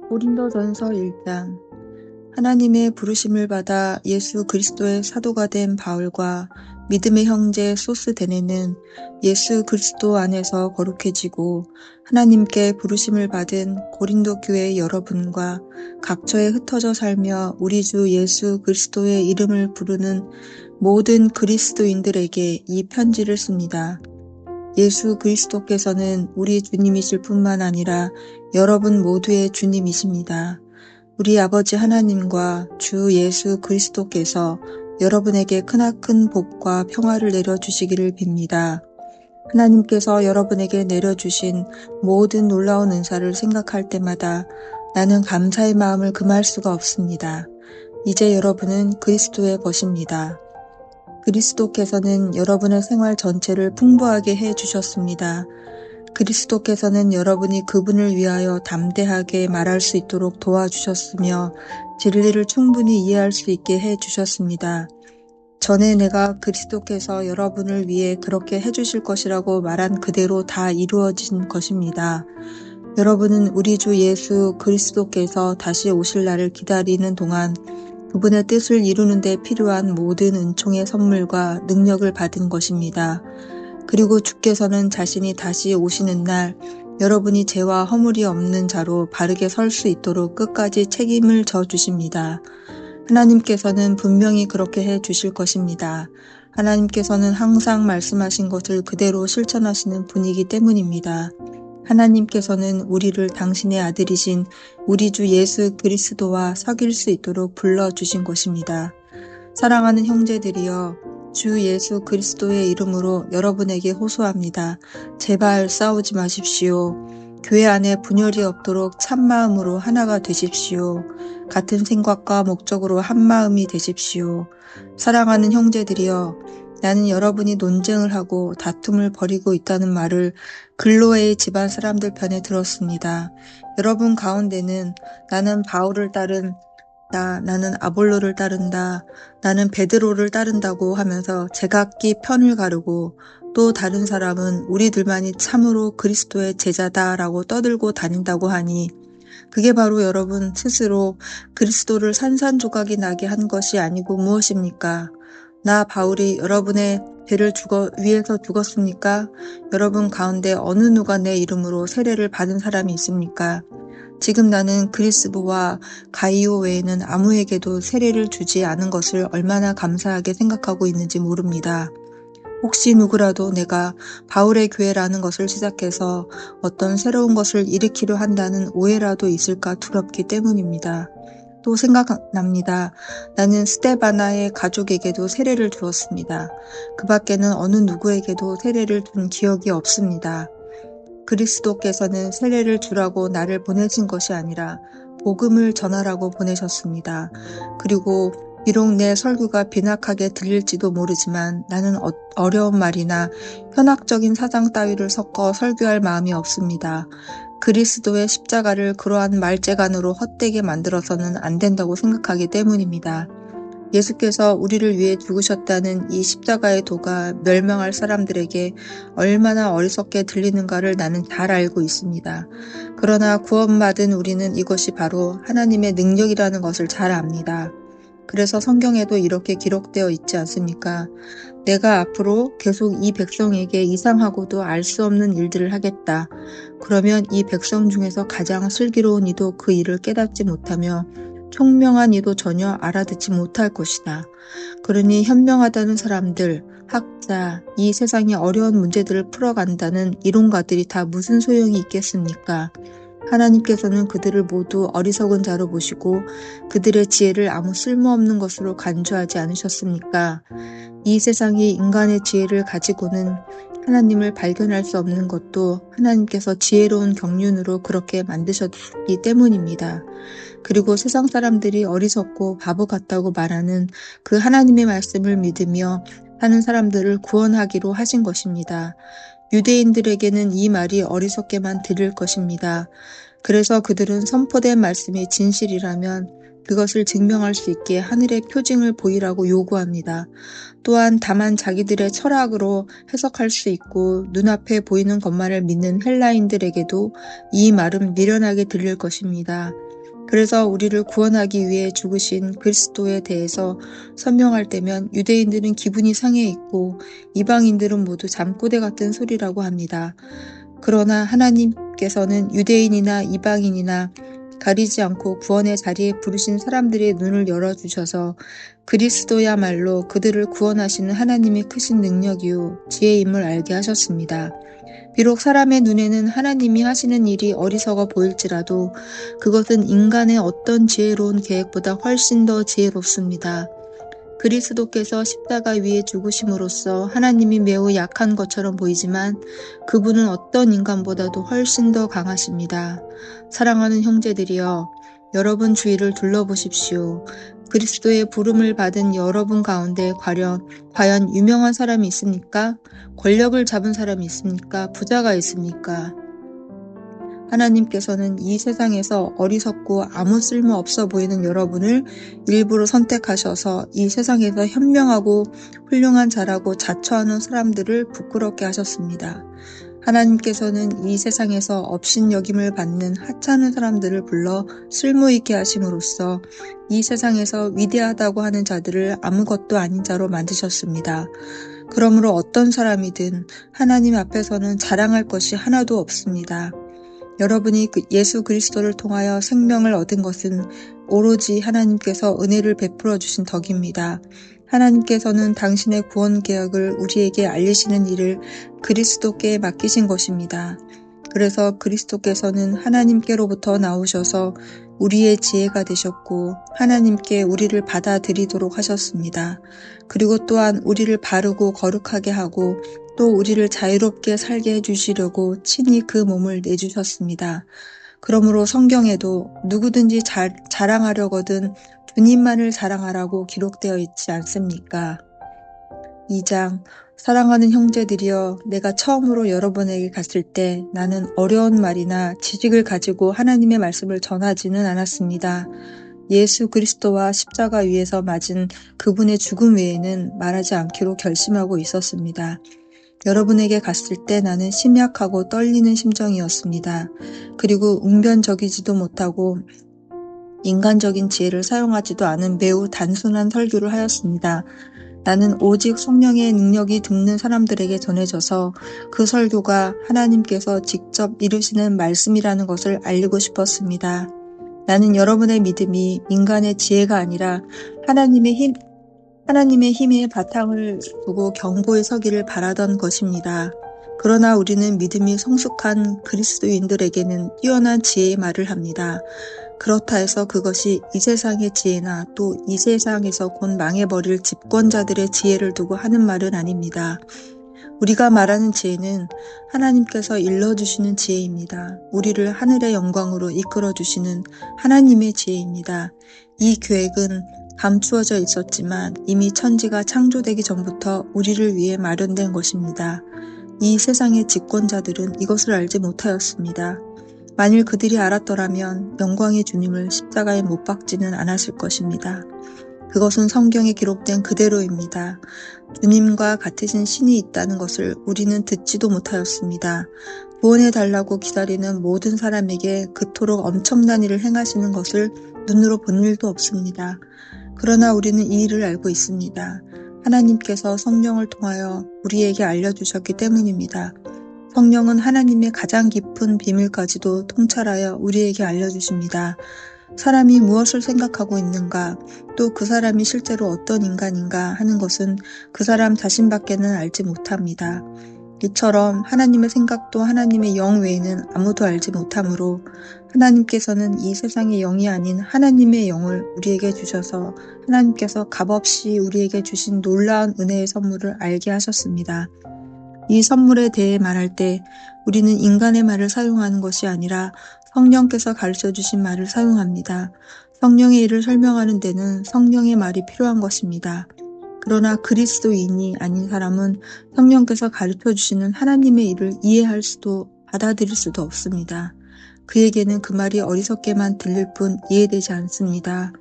고린도전서 1장. 하나님의 부르심을 받아 예수 그리스도의 사도가 된 바울과 믿음의 형제 소스데네는 예수 그리스도 안에서 거룩해지고 하나님께 부르심을 받은 고린도 교회 여러분과 각처에 흩어져 살며 우리 주 예수 그리스도의 이름을 부르는 모든 그리스도인들에게 이 편지를 씁니다. 예수 그리스도께서는 우리 주님이실 뿐만 아니라 여러분 모두의 주님이십니다. 우리 아버지 하나님과 주 예수 그리스도께서 여러분에게 크나큰 복과 평화를 내려주시기를 빕니다. 하나님께서 여러분에게 내려주신 모든 놀라운 은사를 생각할 때마다 나는 감사의 마음을 금할 수가 없습니다. 이제 여러분은 그리스도의 것입니다. 그리스도께서는 여러분의 생활 전체를 풍부하게 해주셨습니다. 그리스도께서는 여러분이 그분을 위하여 담대하게 말할 수 있도록 도와주셨으며 진리를 충분히 이해할 수 있게 해주셨습니다. 전에 내가 그리스도께서 여러분을 위해 그렇게 해주실 것이라고 말한 그대로 다 이루어진 것입니다. 여러분은 우리 주 예수 그리스도께서 다시 오실 날을 기다리는 동안 그분의 뜻을 이루는 데 필요한 모든 은총의 선물과 능력을 받은 것입니다. 그리고 주께서는 자신이 다시 오시는 날 여러분이 죄와 허물이 없는 자로 바르게 설 수 있도록 끝까지 책임을 져 주십니다. 하나님께서는 분명히 그렇게 해 주실 것입니다. 하나님께서는 항상 말씀하신 것을 그대로 실천하시는 분이기 때문입니다. 하나님께서는 우리를 당신의 아들이신 우리 주 예수 그리스도와 사귈 수 있도록 불러주신 것입니다. 사랑하는 형제들이여, 주 예수 그리스도의 이름으로 여러분에게 호소합니다. 제발 싸우지 마십시오. 교회 안에 분열이 없도록 참마음으로 하나가 되십시오. 같은 생각과 목적으로 한마음이 되십시오. 사랑하는 형제들이여, 나는 여러분이 논쟁을 하고 다툼을 벌이고 있다는 말을 글로에의 집안 사람들 편에 들었습니다. 여러분 가운데는 나는 바울을 따른다, 나는 아볼로를 따른다, 나는 베드로를 따른다고 하면서 제각기 편을 가르고 또 다른 사람은 우리들만이 참으로 그리스도의 제자다라고 떠들고 다닌다고 하니 그게 바로 여러분 스스로 그리스도를 산산조각이 나게 한 것이 아니고 무엇입니까? 나 바울이 여러분의 죄를 위해서 죽었습니까? 여러분 가운데 어느 누가 내 이름으로 세례를 받은 사람이 있습니까? 지금 나는 그리스도와 가이오 외에는 아무에게도 세례를 주지 않은 것을 얼마나 감사하게 생각하고 있는지 모릅니다. 혹시 누구라도 내가 바울의 교회라는 것을 시작해서 어떤 새로운 것을 일으키려 한다는 오해라도 있을까 두렵기 때문입니다. 또 생각납니다. 나는 스데바나의 가족에게도 세례를 주었습니다. 그 밖에는 어느 누구에게도 세례를 준 기억이 없습니다. 그리스도께서는 세례를 주라고 나를 보내신 것이 아니라 복음을 전하라고 보내셨습니다. 그리고 비록 내 설교가 빈약하게 들릴지도 모르지만 나는 어려운 말이나 현학적인 사상 따위를 섞어 설교할 마음이 없습니다. 그리스도의 십자가를 그러한 말재간으로 헛되게 만들어서는 안 된다고 생각하기 때문입니다. 예수께서 우리를 위해 죽으셨다는 이 십자가의 도가 멸망할 사람들에게 얼마나 어리석게 들리는가를 나는 잘 알고 있습니다. 그러나 구원받은 우리는 이것이 바로 하나님의 능력이라는 것을 잘 압니다. 그래서 성경에도 이렇게 기록되어 있지 않습니까? 내가 앞으로 계속 이 백성에게 이상하고도 알 수 없는 일들을 하겠다. 그러면 이 백성 중에서 가장 슬기로운 이도 그 일을 깨닫지 못하며 총명한 이도 전혀 알아듣지 못할 것이다. 그러니 현명하다는 사람들, 학자, 이 세상의 어려운 문제들을 풀어간다는 이론가들이 다 무슨 소용이 있겠습니까? 하나님께서는 그들을 모두 어리석은 자로 보시고 그들의 지혜를 아무 쓸모없는 것으로 간주하지 않으셨습니까? 이 세상이 인간의 지혜를 가지고는 하나님을 발견할 수 없는 것도 하나님께서 지혜로운 경륜으로 그렇게 만드셨기 때문입니다. 그리고 세상 사람들이 어리석고 바보 같다고 말하는 그 하나님의 말씀을 믿으며 사는 사람들을 구원하기로 하신 것입니다. 유대인들에게는 이 말이 어리석게만 들릴 것입니다. 그래서 그들은 선포된 말씀이 진실이라면 그것을 증명할 수 있게 하늘의 표징을 보이라고 요구합니다. 또한 다만 자기들의 철학으로 해석할 수 있고 눈앞에 보이는 것만을 믿는 헬라인들에게도 이 말은 미련하게 들릴 것입니다. 그래서 우리를 구원하기 위해 죽으신 그리스도에 대해서 설명할 때면 유대인들은 기분이 상해 있고 이방인들은 모두 잠꼬대 같은 소리라고 합니다. 그러나 하나님께서는 유대인이나 이방인이나 가리지 않고 구원의 자리에 부르신 사람들의 눈을 열어주셔서 그리스도야말로 그들을 구원하시는 하나님의 크신 능력이요 지혜임을 알게 하셨습니다. 비록 사람의 눈에는 하나님이 하시는 일이 어리석어 보일지라도 그것은 인간의 어떤 지혜로운 계획보다 훨씬 더 지혜롭습니다. 그리스도께서 십자가 위에 죽으심으로써 하나님이 매우 약한 것처럼 보이지만 그분은 어떤 인간보다도 훨씬 더 강하십니다. 사랑하는 형제들이여, 여러분 주위를 둘러보십시오. 그리스도의 부름을 받은 여러분 가운데 과연 유명한 사람이 있습니까? 권력을 잡은 사람이 있습니까? 부자가 있습니까? 하나님께서는 이 세상에서 어리석고 아무 쓸모 없어 보이는 여러분을 일부러 선택하셔서 이 세상에서 현명하고 훌륭한 자라고 자처하는 사람들을 부끄럽게 하셨습니다. 하나님께서는 이 세상에서 업신여김을 받는 하찮은 사람들을 불러 쓸모있게 하심으로써 이 세상에서 위대하다고 하는 자들을 아무것도 아닌 자로 만드셨습니다. 그러므로 어떤 사람이든 하나님 앞에서는 자랑할 것이 하나도 없습니다. 여러분이 예수 그리스도를 통하여 생명을 얻은 것은 오로지 하나님께서 은혜를 베풀어 주신 덕입니다. 하나님께서는 당신의 구원 계획을 우리에게 알리시는 일을 그리스도께 맡기신 것입니다. 그래서 그리스도께서는 하나님께로부터 나오셔서 우리의 지혜가 되셨고 하나님께 우리를 받아들이도록 하셨습니다. 그리고 또한 우리를 바르고 거룩하게 하고 또 우리를 자유롭게 살게 해주시려고 친히 그 몸을 내주셨습니다. 그러므로 성경에도 누구든지 자랑하려거든 주님만을 자랑하라고 기록되어 있지 않습니까? 2장. 사랑하는 형제들이여, 내가 처음으로 여러분에게 갔을 때 나는 어려운 말이나 지식을 가지고 하나님의 말씀을 전하지는 않았습니다. 예수 그리스도와 십자가 위에서 맞은 그분의 죽음 외에는 말하지 않기로 결심하고 있었습니다. 여러분에게 갔을 때 나는 심약하고 떨리는 심정이었습니다. 그리고 웅변적이지도 못하고 인간적인 지혜를 사용하지도 않은 매우 단순한 설교를 하였습니다. 나는 오직 성령의 능력이 듣는 사람들에게 전해져서 그 설교가 하나님께서 직접 이루시는 말씀이라는 것을 알리고 싶었습니다. 나는 여러분의 믿음이 인간의 지혜가 아니라 하나님의 힘에 바탕을 두고 견고히 서기를 바라던 것입니다. 그러나 우리는 믿음이 성숙한 그리스도인들에게는 뛰어난 지혜의 말을 합니다. 그렇다 해서 그것이 이 세상의 지혜나 또 이 세상에서 곧 망해버릴 집권자들의 지혜를 두고 하는 말은 아닙니다. 우리가 말하는 지혜는 하나님께서 일러주시는 지혜입니다. 우리를 하늘의 영광으로 이끌어주시는 하나님의 지혜입니다. 이 계획은 감추어져 있었지만 이미 천지가 창조되기 전부터 우리를 위해 마련된 것입니다. 이 세상의 집권자들은 이것을 알지 못하였습니다. 만일 그들이 알았더라면 영광의 주님을 십자가에 못 박지는 않았을 것입니다. 그것은 성경에 기록된 그대로입니다. 주님과 같으신 신이 있다는 것을 우리는 듣지도 못하였습니다. 구원해달라고 기다리는 모든 사람에게 그토록 엄청난 일을 행하시는 것을 눈으로 본 일도 없습니다. 그러나 우리는 이 일을 알고 있습니다. 하나님께서 성령을 통하여 우리에게 알려주셨기 때문입니다. 성령은 하나님의 가장 깊은 비밀까지도 통찰하여 우리에게 알려주십니다. 사람이 무엇을 생각하고 있는가, 또 그 사람이 실제로 어떤 인간인가 하는 것은 그 사람 자신밖에는 알지 못합니다. 이처럼 하나님의 생각도 하나님의 영 외에는 아무도 알지 못하므로 하나님께서는 이 세상의 영이 아닌 하나님의 영을 우리에게 주셔서 하나님께서 값없이 우리에게 주신 놀라운 은혜의 선물을 알게 하셨습니다. 이 선물에 대해 말할 때 우리는 인간의 말을 사용하는 것이 아니라 성령께서 가르쳐 주신 말을 사용합니다. 성령의 일을 설명하는 데는 성령의 말이 필요한 것입니다. 그러나 그리스도인이 아닌 사람은 성령께서 가르쳐 주시는 하나님의 일을 이해할 수도 받아들일 수도 없습니다. 그에게는 그 말이 어리석게만 들릴 뿐 이해되지 않습니다.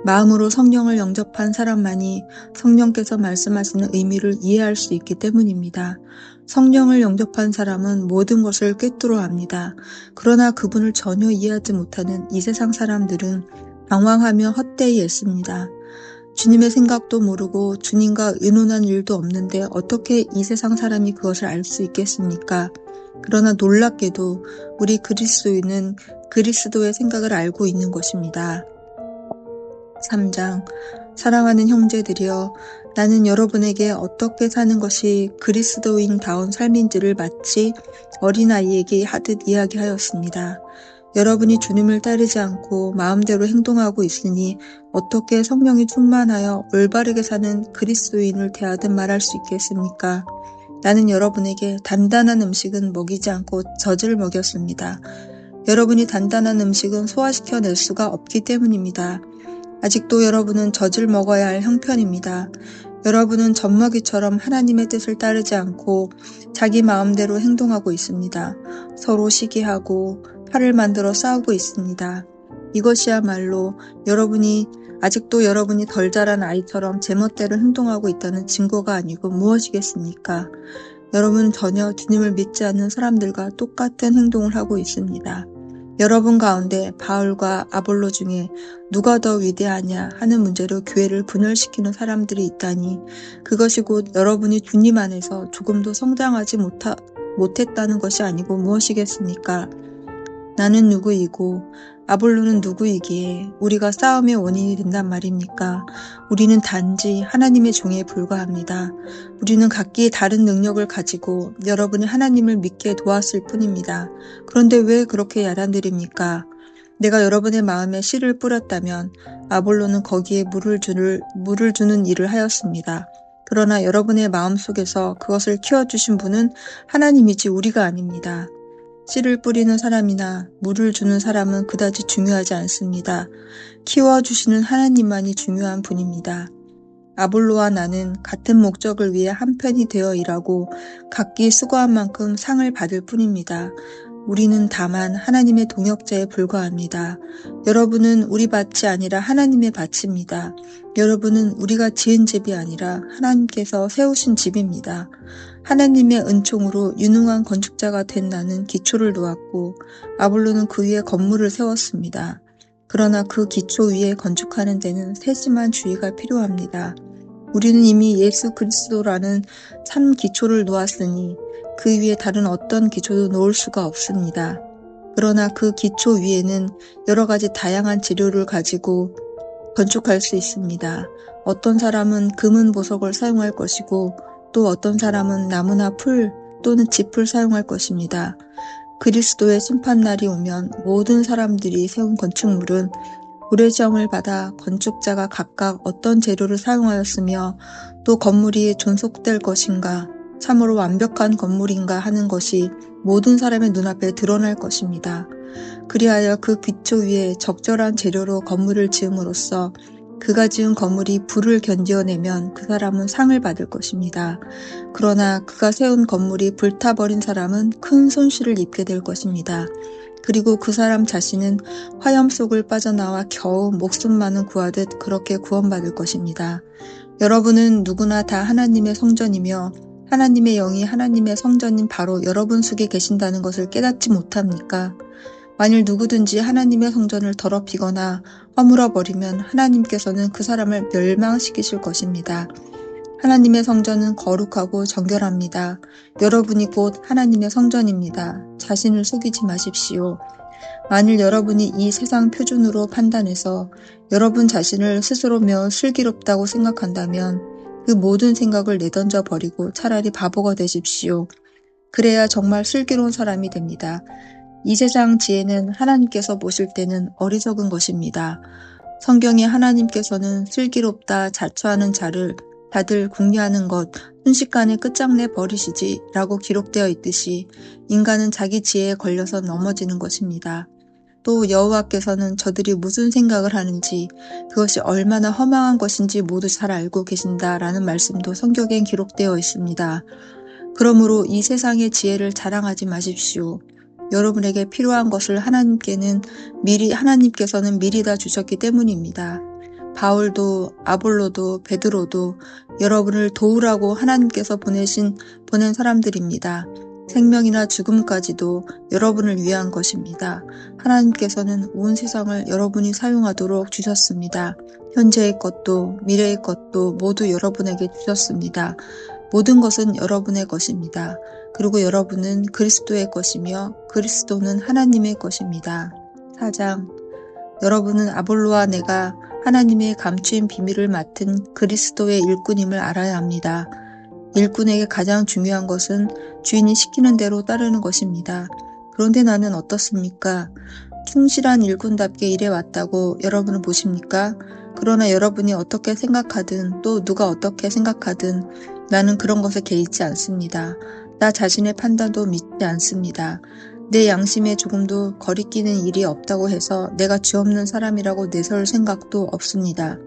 마음으로 성령을 영접한 사람만이 성령께서 말씀하시는 의미를 이해할 수 있기 때문입니다. 성령을 영접한 사람은 모든 것을 꿰뚫어 압니다. 그러나 그분을 전혀 이해하지 못하는 이 세상 사람들은 방황하며 헛되이 애씁니다. 주님의 생각도 모르고 주님과 의논한 일도 없는데 어떻게 이 세상 사람이 그것을 알 수 있겠습니까? 그러나 놀랍게도 우리 그리스도인은 그리스도의 생각을 알고 있는 것입니다. 3장. 사랑하는 형제들이여, 나는 여러분에게 어떻게 사는 것이 그리스도인다운 삶인지를 마치 어린아이에게 하듯 이야기하였습니다. 여러분이 주님을 따르지 않고 마음대로 행동하고 있으니 어떻게 성령이 충만하여 올바르게 사는 그리스도인을 대하듯 말할 수 있겠습니까? 나는 여러분에게 단단한 음식은 먹이지 않고 젖을 먹였습니다. 여러분이 단단한 음식은 소화시켜낼 수가 없기 때문입니다. 아직도 여러분은 젖을 먹어야 할 형편입니다. 여러분은 젖먹이처럼 하나님의 뜻을 따르지 않고 자기 마음대로 행동하고 있습니다. 서로 시기하고 팔을 만들어 싸우고 있습니다. 이것이야말로 아직도 여러분이 덜 자란 아이처럼 제멋대로 행동하고 있다는 증거가 아니고 무엇이겠습니까? 여러분은 전혀 주님을 믿지 않는 사람들과 똑같은 행동을 하고 있습니다. 여러분 가운데 바울과 아볼로 중에 누가 더 위대하냐 하는 문제로 교회를 분열시키는 사람들이 있다니 그것이 곧 여러분이 주님 안에서 조금도 성장하지 못했다는 것이 아니고 무엇이겠습니까? 나는 누구이고 아볼로는 누구이기에 우리가 싸움의 원인이 된단 말입니까? 우리는 단지 하나님의 종에 불과합니다. 우리는 각기 다른 능력을 가지고 여러분이 하나님을 믿게 도왔을 뿐입니다. 그런데 왜 그렇게 야단들입니까? 내가 여러분의 마음에 씨를 뿌렸다면 아볼로는 거기에 물을 주는 일을 하였습니다. 그러나 여러분의 마음속에서 그것을 키워주신 분은 하나님이지 우리가 아닙니다. 씨를 뿌리는 사람이나 물을 주는 사람은 그다지 중요하지 않습니다. 키워주시는 하나님만이 중요한 분입니다. 아볼로와 나는 같은 목적을 위해 한편이 되어 일하고 각기 수고한 만큼 상을 받을 뿐입니다. 우리는 다만 하나님의 동역자에 불과합니다. 여러분은 우리 밭이 아니라 하나님의 밭입니다. 여러분은 우리가 지은 집이 아니라 하나님께서 세우신 집입니다. 하나님의 은총으로 유능한 건축자가 된 나는 기초를 놓았고 아볼로는 그 위에 건물을 세웠습니다. 그러나 그 기초 위에 건축하는 데는 세심한 주의가 필요합니다. 우리는 이미 예수 그리스도라는 참 기초를 놓았으니 그 위에 다른 어떤 기초도 놓을 수가 없습니다. 그러나 그 기초 위에는 여러 가지 다양한 재료를 가지고 건축할 수 있습니다. 어떤 사람은 금은 보석을 사용할 것이고 또 어떤 사람은 나무나 풀 또는 짚을 사용할 것입니다. 그리스도의 심판날이 오면 모든 사람들이 세운 건축물은 불의 시험을 받아 건축자가 각각 어떤 재료를 사용하였으며 또 건물이 존속될 것인가 참으로 완벽한 건물인가 하는 것이 모든 사람의 눈앞에 드러날 것입니다. 그리하여 그 기초 위에 적절한 재료로 건물을 지음으로써 그가 지은 건물이 불을 견디어내면 그 사람은 상을 받을 것입니다. 그러나 그가 세운 건물이 불타버린 사람은 큰 손실을 입게 될 것입니다. 그리고 그 사람 자신은 화염 속을 빠져나와 겨우 목숨만은 구하듯 그렇게 구원받을 것입니다. 여러분은 누구나 다 하나님의 성전이며 하나님의 영이 하나님의 성전인 바로 여러분 속에 계신다는 것을 깨닫지 못합니까? 만일 누구든지 하나님의 성전을 더럽히거나 허물어버리면 하나님께서는 그 사람을 멸망시키실 것입니다. 하나님의 성전은 거룩하고 정결합니다. 여러분이 곧 하나님의 성전입니다. 자신을 속이지 마십시오. 만일 여러분이 이 세상 표준으로 판단해서 여러분 자신을 스스로 매우 슬기롭다고 생각한다면 그 모든 생각을 내던져 버리고 차라리 바보가 되십시오. 그래야 정말 슬기로운 사람이 됩니다. 이 세상 지혜는 하나님께서 보실 때는 어리석은 것입니다. 성경에 하나님께서는 슬기롭다 자처하는 자를 다들 궁리하는 것 순식간에 끝장내 버리시지 라고 기록되어 있듯이 인간은 자기 지혜에 걸려서 넘어지는 것입니다. 또 여호와께서는 저들이 무슨 생각을 하는지 그것이 얼마나 허망한 것인지 모두 잘 알고 계신다라는 말씀도 성경에 기록되어 있습니다. 그러므로 이 세상의 지혜를 자랑하지 마십시오. 여러분에게 필요한 것을 하나님께서는 미리 다 주셨기 때문입니다. 바울도 아볼로도 베드로도 여러분을 도우라고 하나님께서 보낸 사람들입니다. 생명이나 죽음까지도 여러분을 위한 것입니다. 하나님께서는 온 세상을 여러분이 사용하도록 주셨습니다. 현재의 것도 미래의 것도 모두 여러분에게 주셨습니다. 모든 것은 여러분의 것입니다. 그리고 여러분은 그리스도의 것이며 그리스도는 하나님의 것입니다. 4장. 여러분은 아볼로와 내가 하나님의 감추인 비밀을 맡은 그리스도의 일꾼임을 알아야 합니다. 일꾼에게 가장 중요한 것은 주인이 시키는 대로 따르는 것입니다. 그런데 나는 어떻습니까? 충실한 일꾼답게 일해왔다고 여러분은 보십니까? 그러나 여러분이 어떻게 생각하든 또 누가 어떻게 생각하든 나는 그런 것에 개의치 않습니다. 나 자신의 판단도 믿지 않습니다. 내 양심에 조금도 거리끼는 일이 없다고 해서 내가 죄없는 사람이라고 내세울 생각도 없습니다.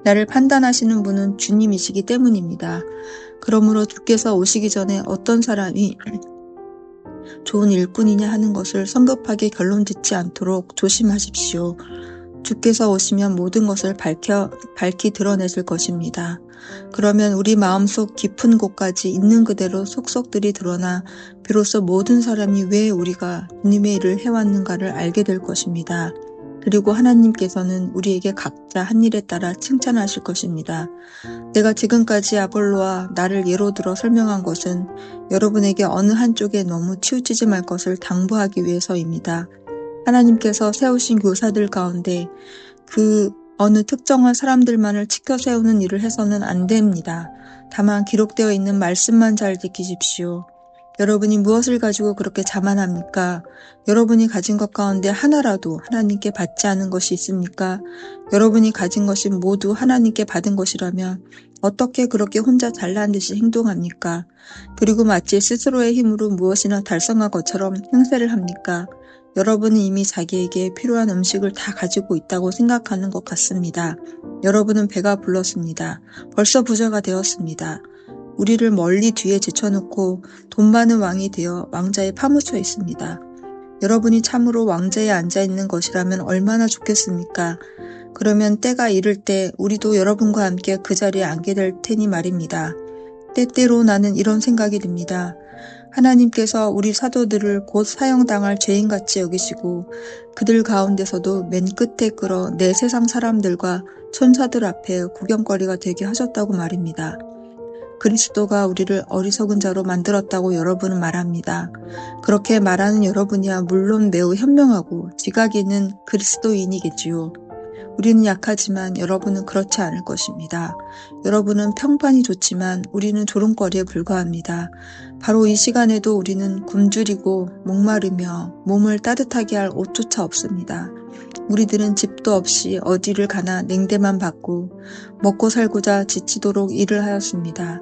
나를 판단하시는 분은 주님이시기 때문입니다. 그러므로 주께서 오시기 전에 어떤 사람이 좋은 일꾼이냐 하는 것을 성급하게 결론짓지 않도록 조심하십시오. 주께서 오시면 모든 것을 밝히 드러내실 것입니다. 그러면 우리 마음속 깊은 곳까지 있는 그대로 속속들이 드러나 비로소 모든 사람이 왜 우리가 주님의 일을 해왔는가를 알게 될 것입니다. 그리고 하나님께서는 우리에게 각자 한 일에 따라 칭찬하실 것입니다. 내가 지금까지 아볼로와 나를 예로 들어 설명한 것은 여러분에게 어느 한쪽에 너무 치우치지 말 것을 당부하기 위해서입니다. 하나님께서 세우신 교사들 가운데 그 어느 특정한 사람들만을 지켜 세우는 일을 해서는 안 됩니다. 다만 기록되어 있는 말씀만 잘 지키십시오. 여러분이 무엇을 가지고 그렇게 자만합니까? 여러분이 가진 것 가운데 하나라도 하나님께 받지 않은 것이 있습니까? 여러분이 가진 것이 모두 하나님께 받은 것이라면 어떻게 그렇게 혼자 잘난 듯이 행동합니까? 그리고 마치 스스로의 힘으로 무엇이나 달성한 것처럼 행세를 합니까? 여러분은 이미 자기에게 필요한 음식을 다 가지고 있다고 생각하는 것 같습니다. 여러분은 배가 불렀습니다. 벌써 부자가 되었습니다. 우리를 멀리 뒤에 제쳐놓고 돈 많은 왕이 되어 왕자에 파묻혀 있습니다. 여러분이 참으로 왕자에 앉아있는 것이라면 얼마나 좋겠습니까? 그러면 때가 이를 때 우리도 여러분과 함께 그 자리에 앉게 될 테니 말입니다. 때때로 나는 이런 생각이 듭니다. 하나님께서 우리 사도들을 곧 사형당할 죄인같이 여기시고 그들 가운데서도 맨 끝에 끌어 내 세상 사람들과 천사들 앞에 구경거리가 되게 하셨다고 말입니다. 그리스도가 우리를 어리석은 자로 만들었다고 여러분은 말합니다. 그렇게 말하는 여러분이야 물론 매우 현명하고 지각이 있는 그리스도인이겠지요. 우리는 약하지만 여러분은 그렇지 않을 것입니다. 여러분은 평판이 좋지만 우리는 조롱거리에 불과합니다. 바로 이 시간에도 우리는 굶주리고 목마르며 몸을 따뜻하게 할 옷조차 없습니다. 우리들은 집도 없이 어디를 가나 냉대만 받고 먹고 살고자 지치도록 일을 하였습니다.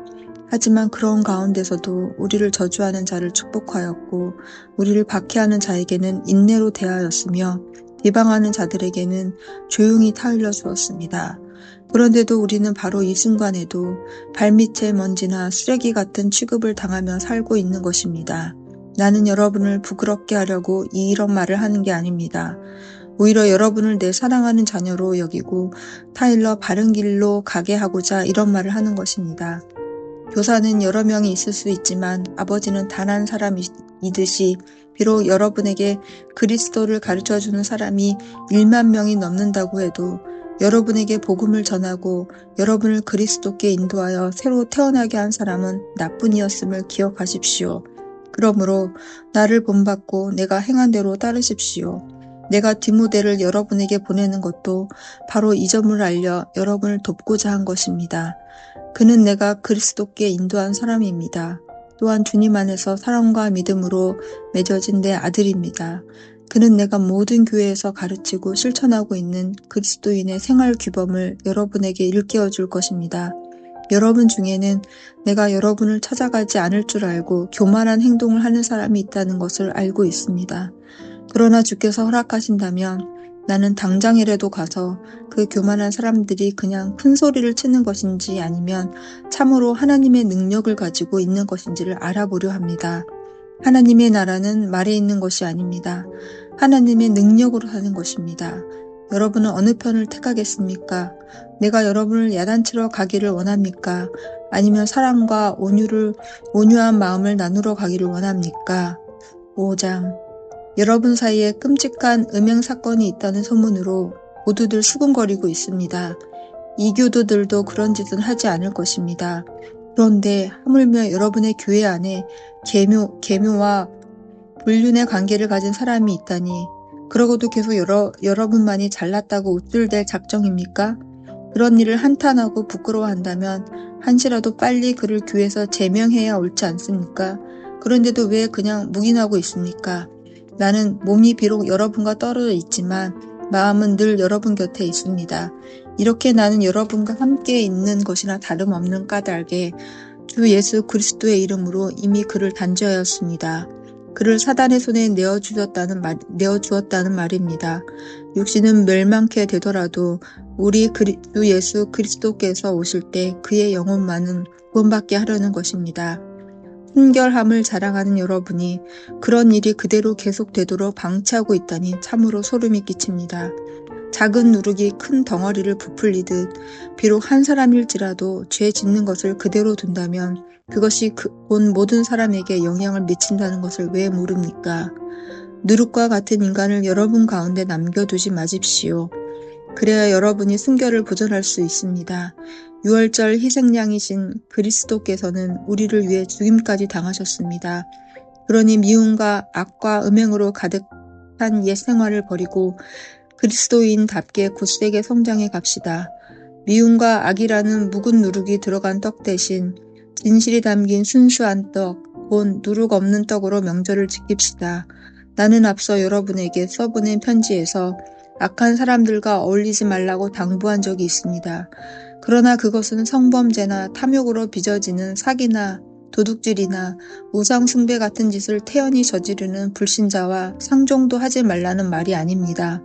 하지만 그런 가운데서도 우리를 저주하는 자를 축복하였고 우리를 박해하는 자에게는 인내로 대하였으며 비방하는 자들에게는 조용히 타일러 주었습니다. 그런데도 우리는 바로 이 순간에도 발밑의 먼지나 쓰레기 같은 취급을 당하며 살고 있는 것입니다. 나는 여러분을 부끄럽게 하려고 이런 말을 하는 게 아닙니다. 오히려 여러분을 내 사랑하는 자녀로 여기고 타일러 바른 길로 가게 하고자 이런 말을 하는 것입니다. 교사는 여러 명이 있을 수 있지만 아버지는 단 한 사람이듯이 비록 여러분에게 그리스도를 가르쳐주는 사람이 1만 명이 넘는다고 해도 여러분에게 복음을 전하고 여러분을 그리스도께 인도하여 새로 태어나게 한 사람은 나뿐이었음을 기억하십시오. 그러므로 나를 본받고 내가 행한 대로 따르십시오. 내가 디모데를 여러분에게 보내는 것도 바로 이 점을 알려 여러분을 돕고자 한 것입니다. 그는 내가 그리스도께 인도한 사람입니다. 또한 주님 안에서 사랑과 믿음으로 맺어진 내 아들입니다. 그는 내가 모든 교회에서 가르치고 실천하고 있는 그리스도인의 생활 규범을 여러분에게 일깨워 줄 것입니다. 여러분 중에는 내가 여러분을 찾아가지 않을 줄 알고 교만한 행동을 하는 사람이 있다는 것을 알고 있습니다. 그러나 주께서 허락하신다면 나는 당장이라도 가서 그 교만한 사람들이 그냥 큰 소리를 치는 것인지 아니면 참으로 하나님의 능력을 가지고 있는 것인지를 알아보려 합니다. 하나님의 나라는 말에 있는 것이 아닙니다. 하나님의 능력으로 사는 것입니다. 여러분은 어느 편을 택하겠습니까? 내가 여러분을 야단치러 가기를 원합니까? 아니면 사랑과 온유한 마음을 나누러 가기를 원합니까? 5장. 여러분 사이에 끔찍한 음행 사건이 있다는 소문으로 모두들 수군거리고 있습니다. 이교도들도 그런 짓은 하지 않을 것입니다. 그런데 하물며 여러분의 교회 안에 계묘와 불륜의 관계를 가진 사람이 있다니, 그러고도 계속 여러분만이 잘났다고 우쭐댈 작정입니까? 그런 일을 한탄하고 부끄러워한다면 한시라도 빨리 그를 교회에서 제명해야 옳지 않습니까? 그런데도 왜 그냥 묵인하고 있습니까? 나는 몸이 비록 여러분과 떨어져 있지만 마음은 늘 여러분 곁에 있습니다. 이렇게 나는 여러분과 함께 있는 것이나 다름없는 까닭에 주 예수 그리스도의 이름으로 이미 그를 단죄하였습니다. 그를 사단의 손에 내어주었다는 말입니다. 육신은 멸망케 되더라도 우리 주 예수 그리스도께서 오실 때 그의 영혼만은 구원받게 하려는 것입니다. 순결함을 자랑하는 여러분이 그런 일이 그대로 계속되도록 방치하고 있다니 참으로 소름이 끼칩니다. 작은 누룩이 큰 덩어리를 부풀리듯 비록 한 사람일지라도 죄 짓는 것을 그대로 둔다면 그것이 온 모든 사람에게 영향을 미친다는 것을 왜 모릅니까? 누룩과 같은 인간을 여러분 가운데 남겨두지 마십시오. 그래야 여러분이 순결을 보존할 수 있습니다. 유월절 희생양이신 그리스도께서는 우리를 위해 죽임까지 당하셨습니다. 그러니 미움과 악과 음행으로 가득한 옛 생활을 버리고 그리스도인답게 굳세게 성장해 갑시다. 미움과 악이라는 묵은 누룩이 들어간 떡 대신 진실이 담긴 순수한 떡, 곧 누룩 없는 떡으로 명절을 지킵시다. 나는 앞서 여러분에게 써보낸 편지에서 악한 사람들과 어울리지 말라고 당부한 적이 있습니다. 그러나 그것은 성범죄나 탐욕으로 빚어지는 사기나 도둑질이나 우상 숭배 같은 짓을 태연히 저지르는 불신자와 상종도 하지 말라는 말이 아닙니다.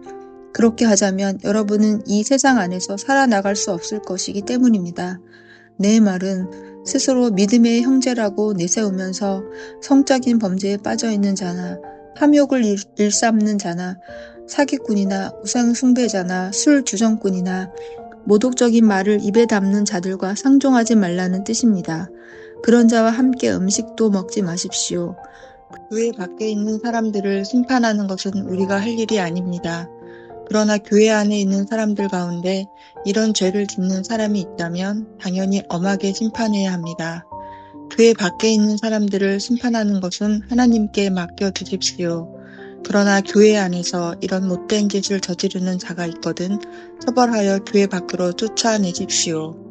그렇게 하자면 여러분은 이 세상 안에서 살아나갈 수 없을 것이기 때문입니다. 내 말은 스스로 믿음의 형제라고 내세우면서 성적인 범죄에 빠져있는 자나 탐욕을 일삼는 자나 사기꾼이나 우상 숭배자나 술 주정꾼이나 모독적인 말을 입에 담는 자들과 상종하지 말라는 뜻입니다. 그런 자와 함께 음식도 먹지 마십시오. 교회 밖에 있는 사람들을 심판하는 것은 우리가 할 일이 아닙니다. 그러나 교회 안에 있는 사람들 가운데 이런 죄를 짓는 사람이 있다면 당연히 엄하게 심판해야 합니다. 교회 밖에 있는 사람들을 심판하는 것은 하나님께 맡겨두십시오. 그러나 교회 안에서 이런 못된 짓을 저지르는 자가 있거든 처벌하여 교회 밖으로 쫓아내십시오.